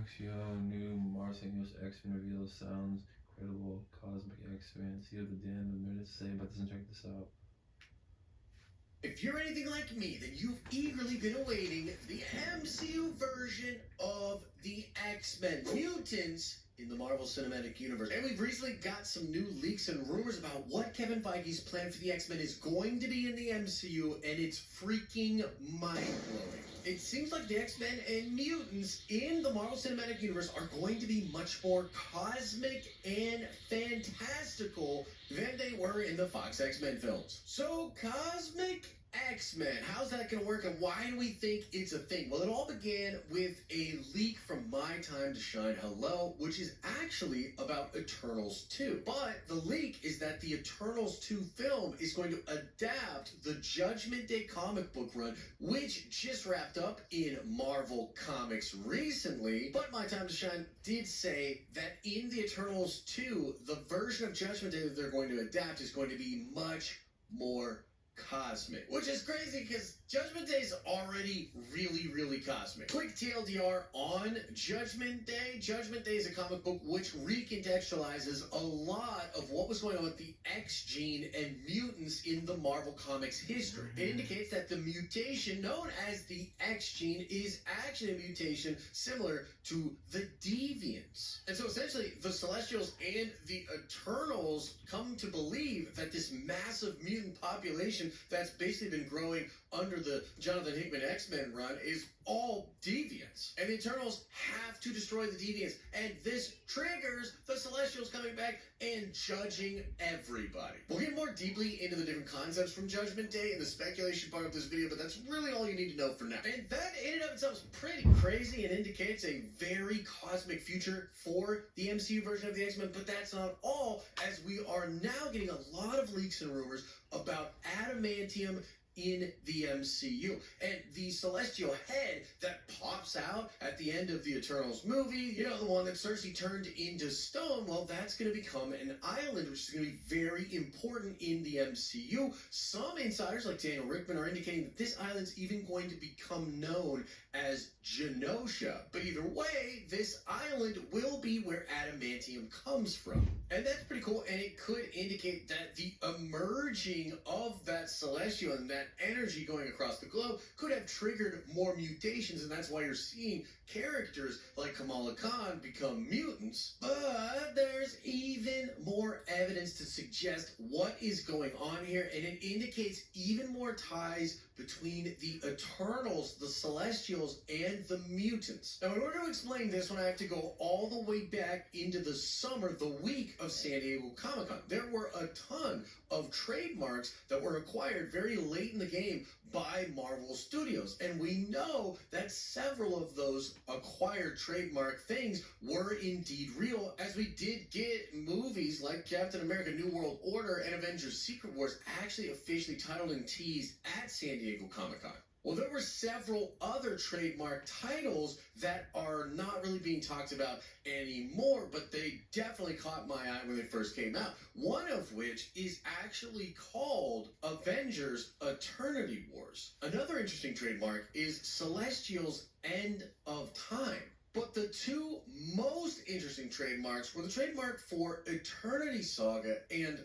Axio, new Marcel's X-Men reveal sounds incredible. Cosmic X-Men. See what the Dan of minutes say about this and check this out. If you're anything like me, then you've eagerly been awaiting the MCU version of the X-Men mutants in the Marvel Cinematic Universe. And we've recently got some new leaks and rumors about what Kevin Feige's plan for the X-Men is going to be in the MCU, and it's freaking mind-blowing. It seems like the X-Men and mutants in the Marvel Cinematic Universe are going to be much more cosmic and fantastical than they were in the Fox X-Men films. So, cosmic X-Men, how's that going to work, and why do we think it's a thing? Well, it all began with a leak from My Time to Shine Hello, which is actually about Eternals 2. But the leak is that the Eternals 2 film is going to adapt the Judgment Day comic book run, which just wrapped up in Marvel Comics recently. But My Time to Shine did say that in the Eternals 2, the version of Judgment Day that they're going to adapt is going to be much more cosmic, which is crazy because Judgment Day is already really cosmic. Quick TLDR on Judgment Day. Judgment Day is a comic book which recontextualizes a lot of what was going on with the X gene and mutants in the Marvel Comics history. It indicates that the mutation known as the X gene is actually a mutation similar to the Deviants. And so essentially the Celestials and the Eternals come to believe that this massive mutant population that's basically been growing under the Jonathan Hickman X-Men run is all deviants. And the Eternals have to destroy the deviants. And this triggers the Celestials coming back and judging everybody. We'll get more deeply into the different concepts from Judgment Day in the speculation part of this video, but that's really all you need to know for now. And that in and of itself is pretty crazy and indicates a very cosmic future for the MCU version of the X-Men, but that's not all, as we are now getting a lot of leaks and rumors about adamantium in the MCU. And the celestial head that pops out at the end of the Eternals movie, you know, the one that Cersei turned into stone, well, that's going to become an island, which is going to be very important in the MCU. Some insiders, like Daniel Rickman, are indicating that this island's even going to become known as Genosha. But either way, this island will be where adamantium comes from. And that's pretty cool, and it could indicate that the emerging of that celestial and that energy going across the globe could have triggered more mutations, and that's why you're seeing characters like Kamala Khan become mutants. But there's even more evidence to suggest what is going on here, and it indicates even more ties between the Eternals, the Celestials, and the mutants. Now, in order to explain this one, I have to go all the way back into the summer, the week of San Diego Comic-Con. There were a ton of trademarks that were acquired very late in the game by Marvel Studios. And we know that several of those acquired trademark things were indeed real, as we did get movies like Captain America New World Order and Avengers Secret Wars actually officially titled and teased at San Diego Comic-Con. Well, there were several other trademark titles that are not really being talked about anymore, but they definitely caught my eye when they first came out. One of which is actually called Avengers Eternity Wars. Another interesting trademark is Celestials End of Time. But the two most interesting trademarks were the trademark for Eternity Saga and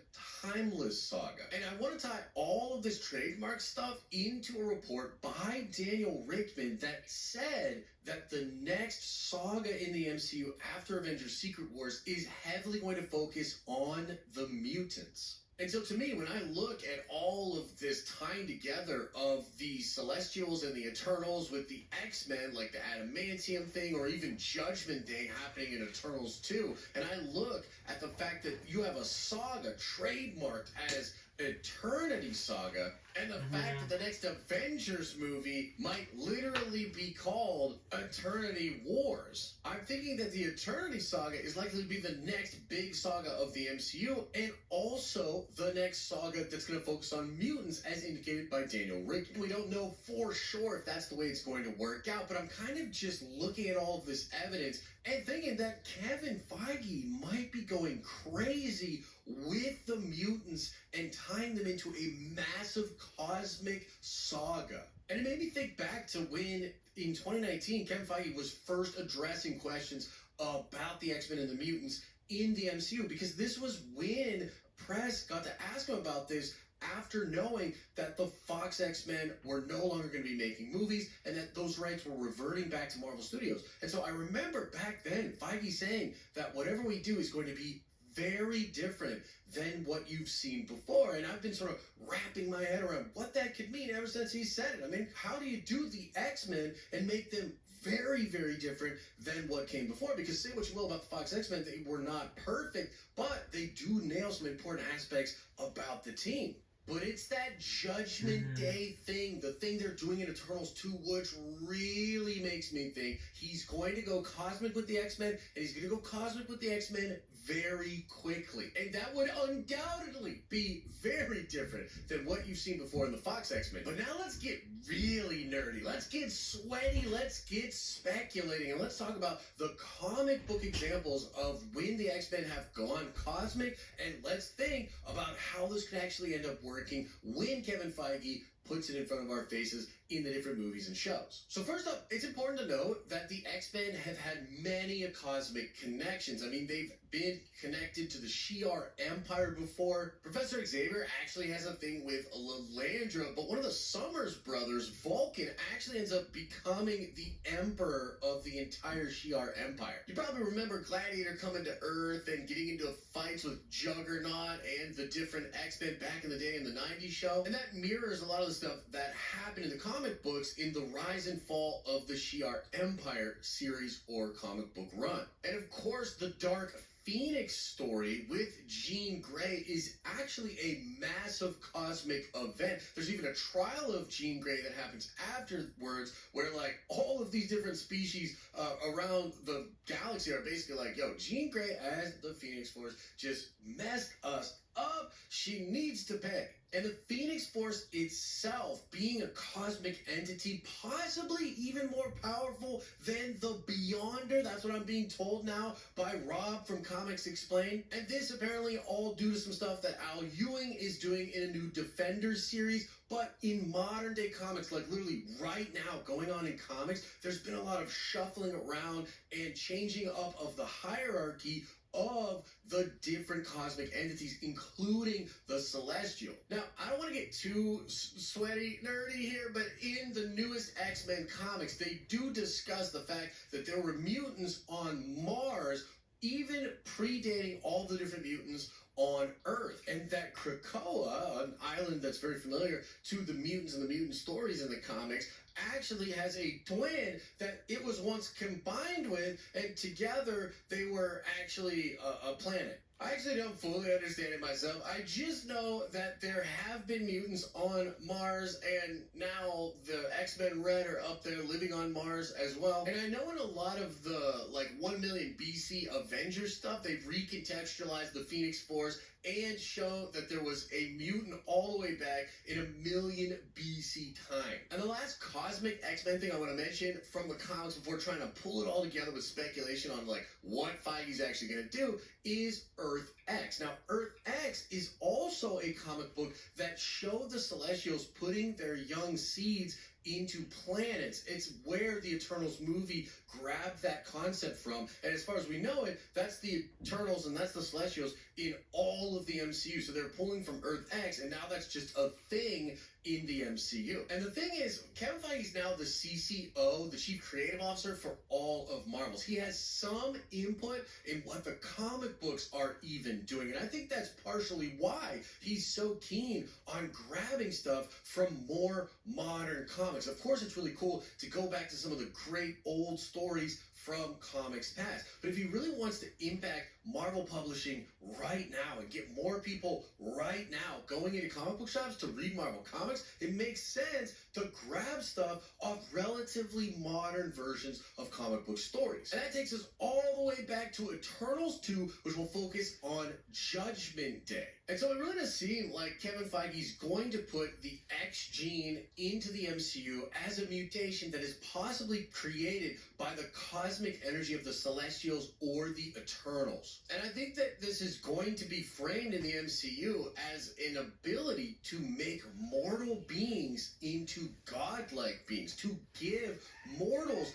Timeless Saga. And I want to tie all of this trademark stuff into a report by Daniel Rickman that said that the next saga in the MCU after Avengers Secret Wars is heavily going to focus on the mutants. And so to me, when I look at all of this tying together of the Celestials and the Eternals with the X-Men, like the adamantium thing, or even Judgment Day happening in Eternals 2, and I look at the fact that you have a saga trademarked as Eternity Saga, and the fact that the next Avengers movie might literally be called Eternity Wars, I'm thinking that the Eternity Saga is likely to be the next big saga of the MCU, and also the next saga that's going to focus on mutants, as indicated by Daniel Rickman. We don't know for sure if that's the way it's going to work out, but I'm kind of just looking at all of this evidence and thinking that Kevin Feige might be going crazy with the mutants and tying them into a massive cosmic saga. And it made me think back to when in 2019, Kevin Feige was first addressing questions about the X-Men and the mutants in the MCU, because this was when press got to ask him about this after knowing that the Fox X-Men were no longer going to be making movies and that those rights were reverting back to Marvel Studios. And so I remember back then Feige saying that whatever we do is going to be very different than what you've seen before. And I've been sort of wrapping my head around what that could mean ever since he said it. I mean, how do you do the X-Men and make them very, very different than what came before? Because say what you will about the Fox X-Men, they were not perfect, but they do nail some important aspects about the team. But it's that Judgment Day thing, the thing they're doing in Eternals 2, which really makes me think he's going to go cosmic with the X-Men, and he's going to go cosmic with the X-Men very quickly. And that would undoubtedly be very different than what you've seen before in the Fox X-Men. But now let's get really nerdy. Let's get sweaty. Let's get speculating. And let's talk about the comic book examples of when the X-Men have gone cosmic. And let's think about how this could actually end up working when Kevin Feige puts it in front of our faces in the different movies and shows. So first up, it's important to note that the X-Men have had many cosmic connections. I mean, they've been connected to the Shi'ar Empire before. Professor Xavier actually has a thing with Lilandra, but one of the Summers brothers, Vulcan, actually ends up becoming the emperor of the entire Shi'ar Empire. You probably remember Gladiator coming to Earth and getting into fights with Juggernaut and the different X-Men back in the day in the 90s show. And that mirrors a lot of the stuff that happened in the comic books in the Rise and Fall of the Shi'ar Empire series or comic book run. And of course, the Dark Phoenix story with Jean Grey is actually a massive cosmic event. There's even a trial of Jean Grey that happens afterwards where like all of these different species around the galaxy are basically like, yo, Jean Grey as the Phoenix Force just messed us up. She needs to pay. And the Phoenix Force itself being a cosmic entity, possibly even more powerful than the Beyonder. That's what I'm being told now by Rob from Comics Explained. And this apparently all due to some stuff that Al Ewing is doing in a new Defenders series. But in modern day comics, like literally right now going on in comics, there's been a lot of shuffling around and changing up of the hierarchy of the different cosmic entities, including the Celestial. Now, I don't want to get too sweaty, nerdy here, but in the newest X-Men comics, they do discuss the fact that there were mutants on Mars, even predating all the different mutants on Earth, and that Krakoa, an island that's very familiar to the mutants and the mutant stories in the comics, actually has a twin that it was once combined with, and together they were actually a planet. I actually don't fully understand it myself. I just know that there have been mutants on Mars, and now the X-Men Red are up there living on Mars as well. And I know in a lot of the, like, 1 million BC Avengers stuff, they've recontextualized the Phoenix Force and show that there was a mutant all the way back in 1 million BC time. And the last cosmic X-Men thing I want to mention from the comics before trying to pull it all together with speculation on like what Feige's actually going to do is Earth X. Now, Earth X is also a comic book that showed the Celestials putting their young seeds into planets. It's where the Eternals movie grabbed that concept from, and as far as we know it, that's the Eternals and that's the Celestials in all of the MCU. So they're pulling from Earth X, and now that's just a thing in the MCU. And the thing is, Kevin Feige is now the CCO, the Chief Creative Officer for all of Marvel's. He has some input in what the comic books are even doing, and I think that's partially why he's so keen on grabbing stuff from more modern comics. Of course, it's really cool to go back to some of the great old stories from comics past. But if he really wants to impact Marvel publishing right now and get more people right now going into comic book shops to read Marvel comics, it makes sense to grab stuff off relatively modern versions of comic book stories. And that takes us all the way back to Eternals 2, which will focus on Judgment Day. And so it really does seem like Kevin Feige's going to put the X gene into the MCU as a mutation that is possibly created by the cosmic energy of the Celestials or the Eternals. And I think that this is going to be framed in the MCU as an ability to make more mortal beings into godlike beings, to give mortals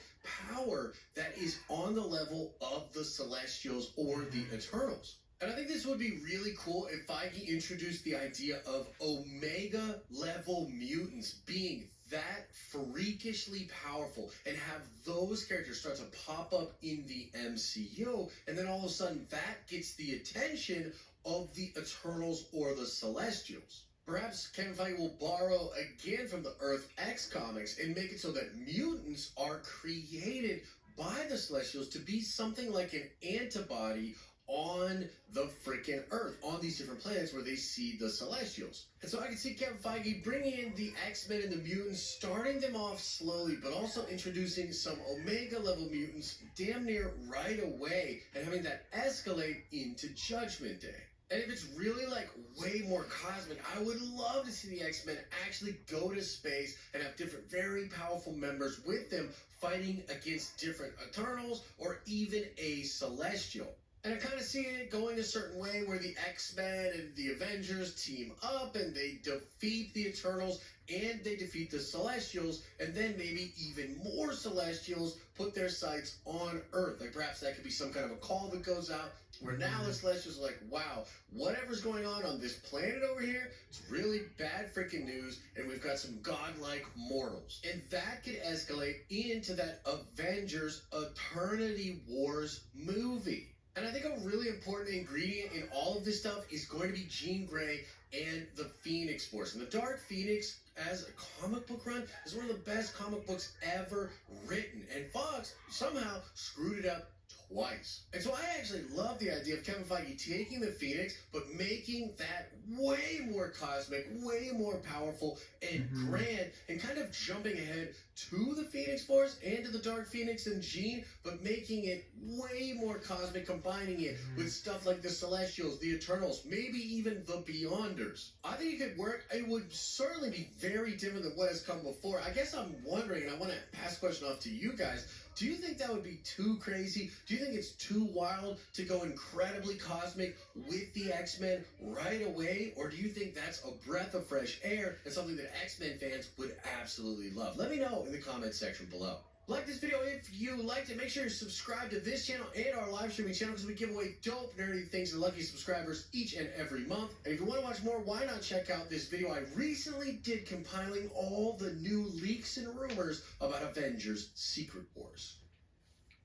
power that is on the level of the Celestials or the Eternals. And I think this would be really cool if Feige introduced the idea of Omega level mutants being that freakishly powerful and have those characters start to pop up in the MCU, and then all of a sudden that gets the attention of the Eternals or the Celestials. Perhaps Kevin Feige will borrow again from the Earth X comics and make it so that mutants are created by the Celestials to be something like an antibody on the freaking Earth, on these different planets where they see the Celestials. And so I can see Kevin Feige bringing in the X-Men and the mutants, starting them off slowly, but also introducing some Omega level mutants damn near right away and having that escalate into Judgment Day. And if it's really like way more cosmic, I would love to see the X-Men actually go to space and have different very powerful members with them fighting against different Eternals or even a Celestial. And I kind of see it going a certain way where the X-Men and the Avengers team up and they defeat the Eternals and they defeat the Celestials, and then maybe even more Celestials put their sights on Earth. Like perhaps that could be some kind of a call that goes out where now the Celestials are like, wow, whatever's going on this planet over here, it's really bad freaking news, and we've got some godlike mortals. And that could escalate into that Avengers Eternity Wars movie. And I think a really important ingredient in all of this stuff is going to be Jean Grey and the Phoenix Force. And the Dark Phoenix, as a comic book run, is one of the best comic books ever written. And Fox somehow screwed it up twice. And so I actually love the idea of Kevin Feige taking the Phoenix, but making that way more cosmic, way more powerful and grand, and kind of jumping ahead to the Phoenix Force and to the Dark Phoenix and Jean, but making it way more cosmic, combining it with stuff like the Celestials, the Eternals, maybe even the Beyonders. I think it could work. It would certainly be very different than what has come before. I guess I'm wondering, and I want to pass the question off to you guys, do you think that would be too crazy? Do you think it's too wild to go incredibly cosmic with the X-Men right away? Or do you think that's a breath of fresh air and something that X-Men fans would absolutely love? Let me know in the comment section below. Like this video if you liked it. Make sure you subscribe to this channel and our live streaming channel because we give away dope, nerdy things to lucky subscribers each and every month. And if you want to watch more, why not check out this video I recently did compiling all the new leaks and rumors about Avengers Secret Wars.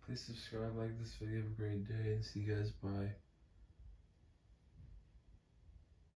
Please subscribe, like this video, have a great day, and see you guys. Bye.